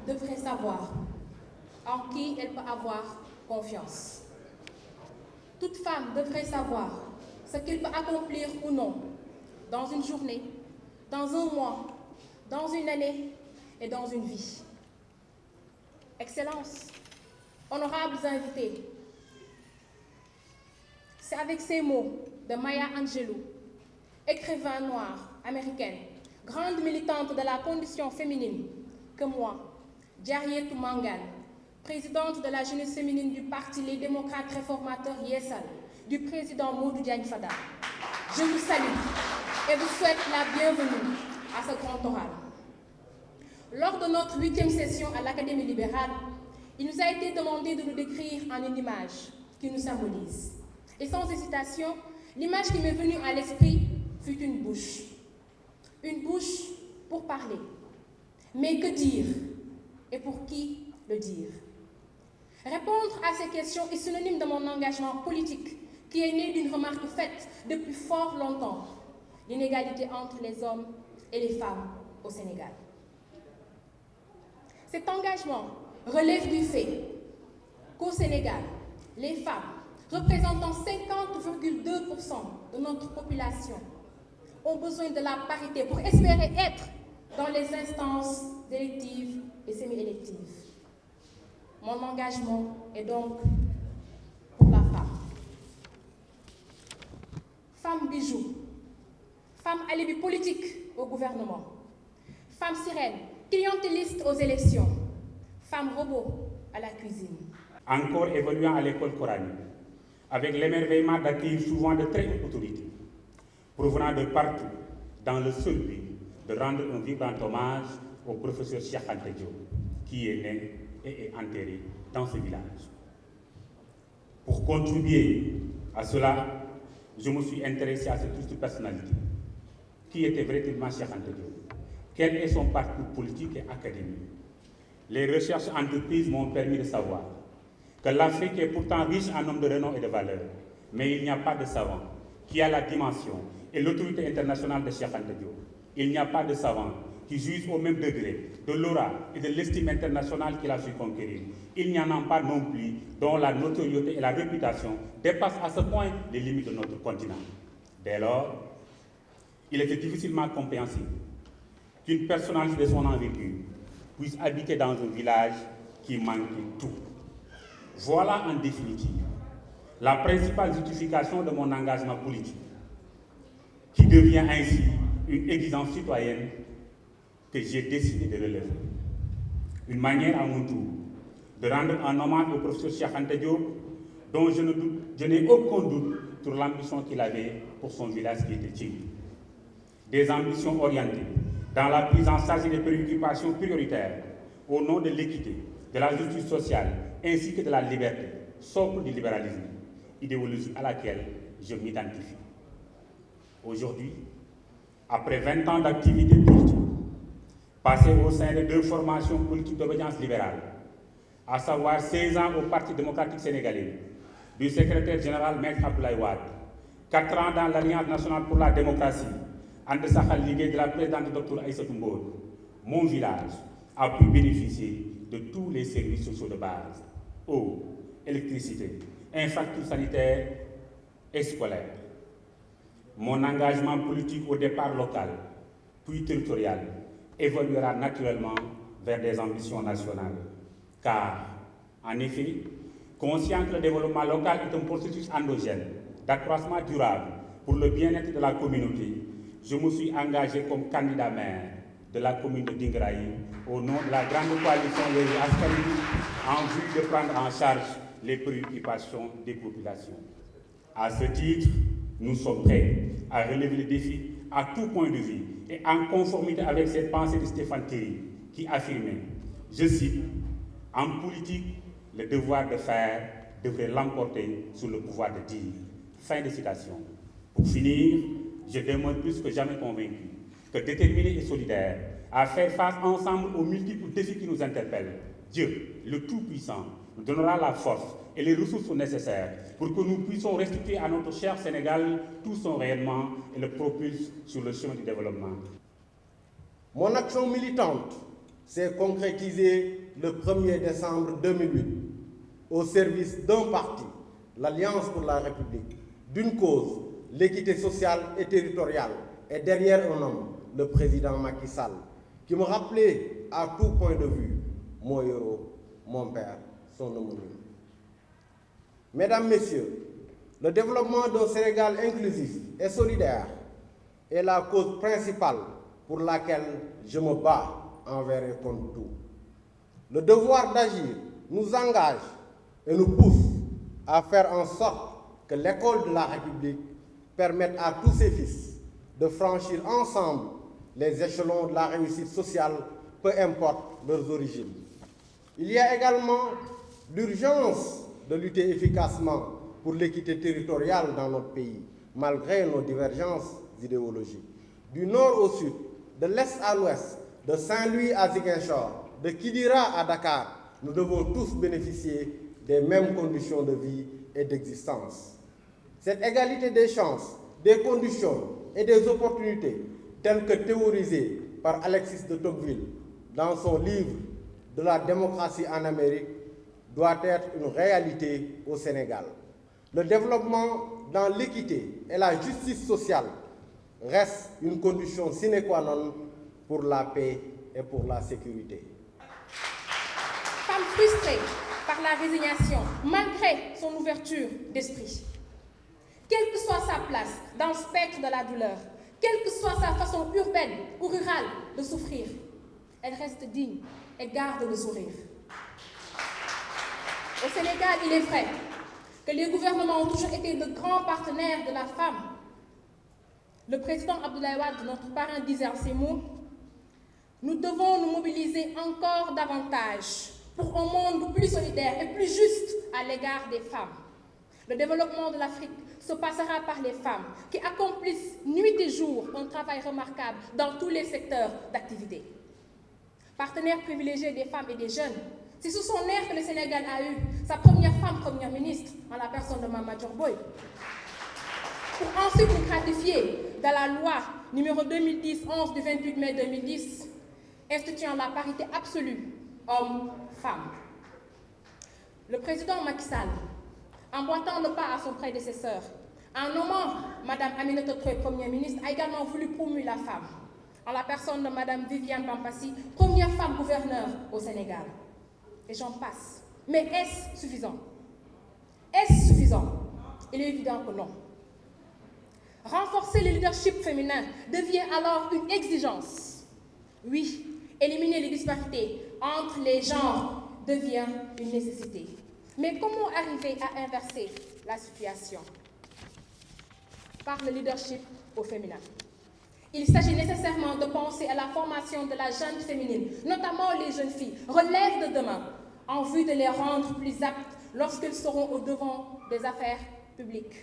devrait savoir en qui elle peut avoir confiance. Toute femme devrait savoir ce qu'elle peut accomplir ou non dans une journée, dans un mois, dans une année et dans une vie. Excellences, honorables invités, c'est avec ces mots de Maya Angelou, écrivain noire américaine, grande militante de la condition féminine, que moi, Diarietou Mangane, présidente de la jeunesse féminine du parti Les Démocrates Réformateurs Yessal, du président Modou Diagne Fada, je vous salue et vous souhaite la bienvenue à ce grand oral. Lors de notre 8e session à l'Académie libérale, il nous a été demandé de nous décrire en une image qui nous symbolise. Et sans hésitation, l'image qui m'est venue à l'esprit fut une bouche. Une bouche pour parler. Mais que dire? Et pour qui le dire? Répondre à ces questions est synonyme de mon engagement politique qui est né d'une remarque faite depuis fort longtemps, l'inégalité entre les hommes et les femmes au Sénégal. Cet engagement relève du fait qu'au Sénégal, les femmes, représentant 50,2% de notre population, ont besoin de la parité pour espérer être dans les instances électives et semi-électives. Mon engagement est donc pour la femme. Femme bijou, femme alibi politique au gouvernement, femme sirène, clientéliste aux élections, femme robot à la cuisine. Encore évoluant à l'école coranique, avec l'émerveillement d'accueillir souvent de très hautes autorités, provenant de partout, dans le seul but de rendre un vibrant hommage au professeur Cheikh Anta Diop, qui est né et est enterré dans ce village. Pour contribuer à cela, je me suis intéressé à cette illustre personnalité. Qui était véritablement Cheikh Anta Diop? Quel est son parcours politique et académique? Les recherches entreprises m'ont permis de savoir que l'Afrique est pourtant riche en hommes de renom et de valeur, mais il n'y a pas de savant qui a la dimension et l'autorité internationale de Cheikh Anta Diop. Il n'y a pas de savant qui jouissent au même degré de l'aura et de l'estime internationale qu'il a su conquérir. Il n'y en a pas non plus dont la notoriété et la réputation dépassent à ce point les limites de notre continent. Dès lors, il était difficilement compréhensible qu'une personnalité de son envergure puisse habiter dans un village qui manque tout. Voilà en définitive la principale justification de mon engagement politique, qui devient ainsi une exigence citoyenne que j'ai décidé de relever. Une manière à mon tour de rendre un hommage au professeur Cheikh Anta Diop, dont je n'ai aucun doute sur l'ambition qu'il avait pour son village qui était Tching. Des ambitions orientées dans la prise en charge des préoccupations prioritaires au nom de l'équité, de la justice sociale ainsi que de la liberté, socle du libéralisme, idéologie à laquelle je m'identifie. Aujourd'hui, après 20 ans d'activité politique, passée au sein de 2 formations politiques d'obédience libérale, à savoir 16 ans au Parti démocratique sénégalais, du secrétaire général Maître Abdoulaye Wade, 4 ans dans l'Alliance nationale pour la démocratie, en Sakhal Ligue de la présidente Dr Aïssatou Mbodj, mon village a pu bénéficier de tous les services sociaux de base, eau, électricité, infrastructures sanitaires et scolaires. Mon engagement politique au départ local, puis territorial, évoluera naturellement vers des ambitions nationales. Car, en effet, conscient que le développement local est un processus endogène d'accroissement durable pour le bien-être de la communauté, je me suis engagé comme candidat maire de la commune de Dingraï au nom de la grande coalition Yewwi Askan Wi en vue de prendre en charge les préoccupations des populations. À ce titre, nous sommes prêts à relever les défis à tout point de vue et en conformité avec cette pensée de Stéphane Thierry qui affirmait, je cite, « En politique, le devoir de faire devrait l'emporter sur le pouvoir de dire. » Fin de citation. Pour finir, je demeure plus que jamais convaincu que déterminés et solidaires à faire face ensemble aux multiples défis qui nous interpellent, Dieu, le Tout-Puissant, nous donnera la force et les ressources nécessaires pour que nous puissions restituer à notre cher Sénégal tout son rayonnement et le propulse sur le chemin du développement. Mon action militante s'est concrétisée le 1er décembre 2008 au service d'un parti, l'Alliance pour la République, d'une cause, l'équité sociale et territoriale, et derrière un homme, le président Macky Sall, qui me rappelait à tout point de vue mon héros, mon père, son homonyme. Mesdames, Messieurs, le développement d'un Sénégal inclusif et solidaire est la cause principale pour laquelle je me bats envers et contre tout. Le devoir d'agir nous engage et nous pousse à faire en sorte que l'école de la République permette à tous ses fils de franchir ensemble les échelons de la réussite sociale, peu importe leurs origines. Il y a également l'urgence de lutter efficacement pour l'équité territoriale dans notre pays, malgré nos divergences idéologiques. Du nord au sud, de l'est à l'ouest, de Saint-Louis à Ziguinchor, de Kidira à Dakar, nous devons tous bénéficier des mêmes conditions de vie et d'existence. Cette égalité des chances, des conditions et des opportunités, telles que théorisées par Alexis de Tocqueville dans son livre « De la démocratie en Amérique », doit être une réalité au Sénégal. Le développement dans l'équité et la justice sociale reste une condition sine qua non pour la paix et pour la sécurité. Femme frustrée par la résignation, malgré son ouverture d'esprit. Quelle que soit sa place dans le spectre de la douleur, quelle que soit sa façon urbaine ou rurale de souffrir, elle reste digne et garde le sourire. Au Sénégal, il est vrai que les gouvernements ont toujours été de grands partenaires de la femme. Le président Abdoulaye Wade, notre parrain, disait en ces mots: nous devons nous mobiliser encore davantage pour un monde plus solidaire et plus juste à l'égard des femmes. Le développement de l'Afrique se passera par les femmes qui accomplissent nuit et jour un travail remarquable dans tous les secteurs d'activité. Partenaire privilégié des femmes et des jeunes, c'est sous son air que le Sénégal a eu sa première femme première ministre, en la personne de Mama Dior Boye, pour ensuite nous gratifier dans la loi numéro 2010-11 du 28 mai 2010, instituant la parité absolue homme-femme. Le président Macky Sall, emboîtant le pas à son prédécesseur, en nommant Mme Aminata Touré Première ministre, a également voulu promouvoir la femme, en la personne de Mme Viviane Bampassi, première femme gouverneure au Sénégal. Et j'en passe. Mais est-ce suffisant? Est-ce suffisant? Il est évident que non. Renforcer le leadership féminin devient alors une exigence. Oui, éliminer les disparités entre les genres devient une nécessité. Mais comment arriver à inverser la situation? Par le leadership au féminin. Il s'agit nécessairement de penser à la formation de la jeune féminine, notamment les jeunes filles, relève de demain, en vue de les rendre plus aptes lorsqu'elles seront au devant des affaires publiques.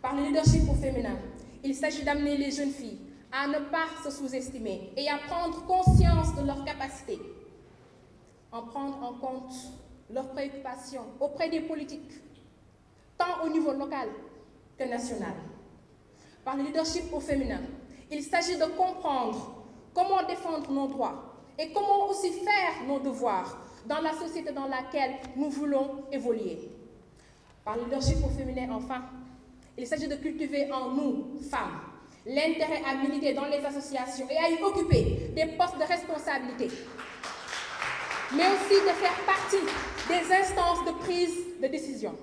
Par le leadership au féminin, il s'agit d'amener les jeunes filles à ne pas se sous-estimer et à prendre conscience de leurs capacités, en prendre en compte leurs préoccupations auprès des politiques, tant au niveau local que national. Par le leadership au féminin, il s'agit de comprendre comment défendre nos droits et comment aussi faire nos devoirs dans la société dans laquelle nous voulons évoluer. Par le leadership au féminin, enfin, il s'agit de cultiver en nous, femmes, l'intérêt à militer dans les associations et à y occuper des postes de responsabilité, mais aussi de faire partie des instances de prise de décision.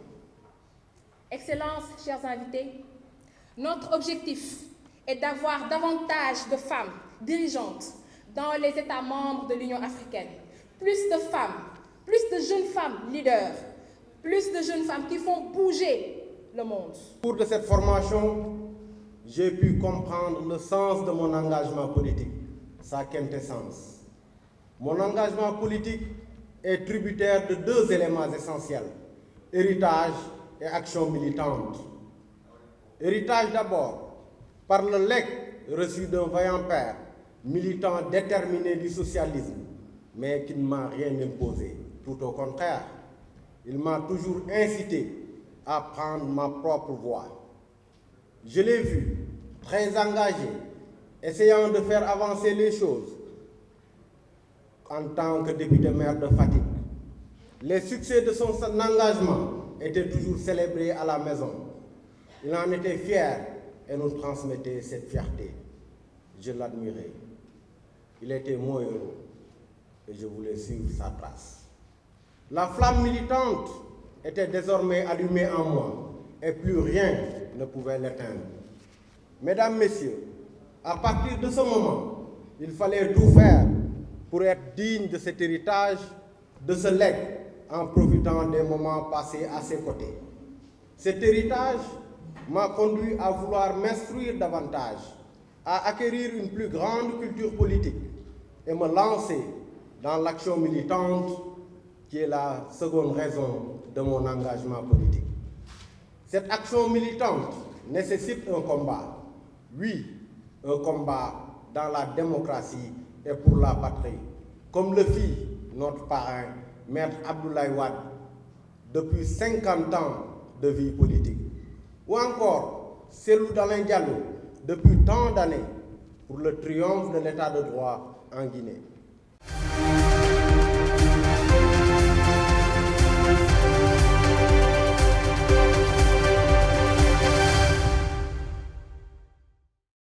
Excellences, chers invités, notre objectif est d'avoir davantage de femmes dirigeantes dans les États membres de l'Union africaine. Plus de femmes, plus de jeunes femmes leaders, plus de jeunes femmes qui font bouger le monde. Au cours de cette formation, j'ai pu comprendre le sens de mon engagement politique, sa quintessence. Mon engagement politique est tributaire de deux éléments essentiels, héritage et action militante. Héritage d'abord, par le legs reçu d'un vaillant père, militant déterminé du socialisme, mais qui ne m'a rien imposé. Tout au contraire, il m'a toujours incité à prendre ma propre voie. Je l'ai vu, très engagé, essayant de faire avancer les choses. en tant que député maire de Fatick. Les succès de son engagement étaient toujours célébrés à la maison. Il en était fier et nous transmettait cette fierté. Je l'admirais. Il était mon héros et je voulais suivre sa trace. La flamme militante était désormais allumée en moi et plus rien ne pouvait l'éteindre. Mesdames, Messieurs, à partir de ce moment, il fallait tout faire pour être digne de cet héritage, de ce legs, en profitant des moments passés à ses côtés. Cet héritage m'a conduit à vouloir m'instruire davantage, à acquérir une plus grande culture politique et me lancer dans l'action militante qui est la seconde raison de mon engagement politique. Cette action militante nécessite un combat. Oui, un combat dans la démocratie et pour la patrie, comme le fit notre parrain, Maître Abdoulaye Wade, depuis 50 ans de vie politique. Ou encore Cellou Dalein Diallo, depuis tant d'années, pour le triomphe de l'état de droit en Guinée.